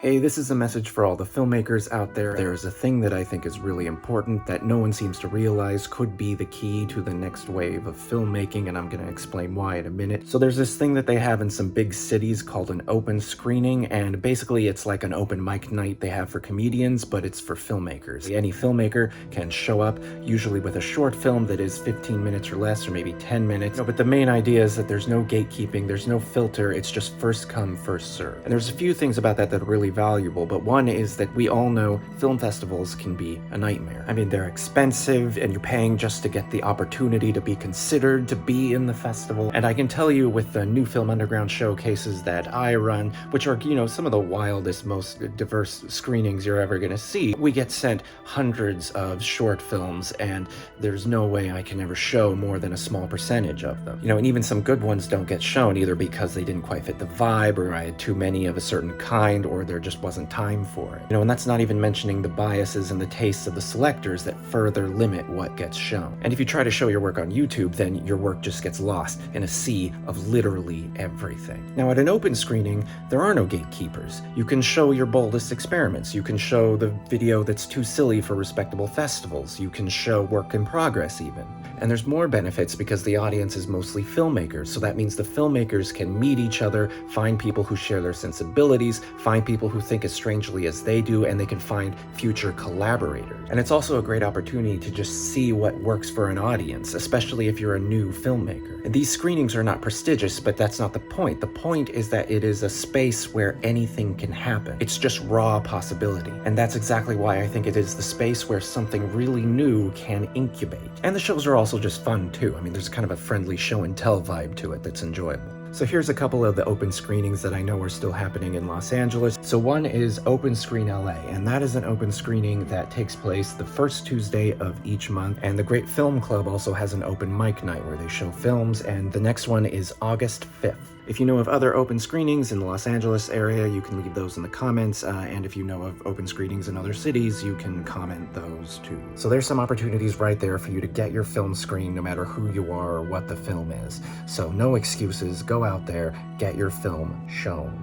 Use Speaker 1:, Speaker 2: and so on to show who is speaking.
Speaker 1: Hey, this is a message for all the filmmakers out there. There's a thing that I think is really important that no one seems to realize could be the key to the next wave of filmmaking, and I'm going to explain why in a minute. So there's this thing that they have in some big cities called an open screening, and basically it's like an open mic night they have for comedians, but it's for filmmakers. Any filmmaker can show up, usually with a short film that is 15 minutes or less, or maybe 10 minutes. But the main idea is that there's no gatekeeping, there's no filter, it's just first come, first serve. And there's a few things about that are really valuable, but one is that we all know film festivals can be a nightmare. I mean, they're expensive and you're paying just to get the opportunity to be considered to be in the festival. And I can tell you with the New Film Underground showcases that I run, which are, some of the wildest, most diverse screenings you're ever gonna see, we get sent hundreds of short films and there's no way I can ever show more than a small percentage of them. And even some good ones don't get shown either because they didn't quite fit the vibe, or I had too many of a certain kind, or there just wasn't time for it. And that's not even mentioning the biases and the tastes of the selectors that further limit what gets shown. And if you try to show your work on YouTube, then your work just gets lost in a sea of literally everything. Now, at an open screening, there are no gatekeepers. You can show your boldest experiments. You can show the video that's too silly for respectable festivals. You can show work in progress even. And there's more benefits because the audience is mostly filmmakers, so that means the filmmakers can meet each other, find people who share their sensibilities, find people who think as strangely as they do, and they can find future collaborators. And it's also a great opportunity to just see what works for an audience, especially if you're a new filmmaker. And these screenings are not prestigious, but that's not the point. The point is that it is a space where anything can happen. It's just raw possibility. And that's exactly why I think it is the space where something really new can incubate. And the shows are also just fun too. I mean, there's kind of a friendly show and tell vibe to it that's enjoyable. So here's a couple of the open screenings that I know are still happening in Los Angeles. So one is Open Screen LA, and that is an open screening that takes place the first Tuesday of each month. And the Great Film Club also has an open mic night where they show films, and the next one is August 5th. If you know of other open screenings in the Los Angeles area, you can leave those in the comments, and if you know of open screenings in other cities, you can comment those too. So there's some opportunities right there for you to get your film screened no matter who you are or what the film is. So no excuses, go out there, get your film shown.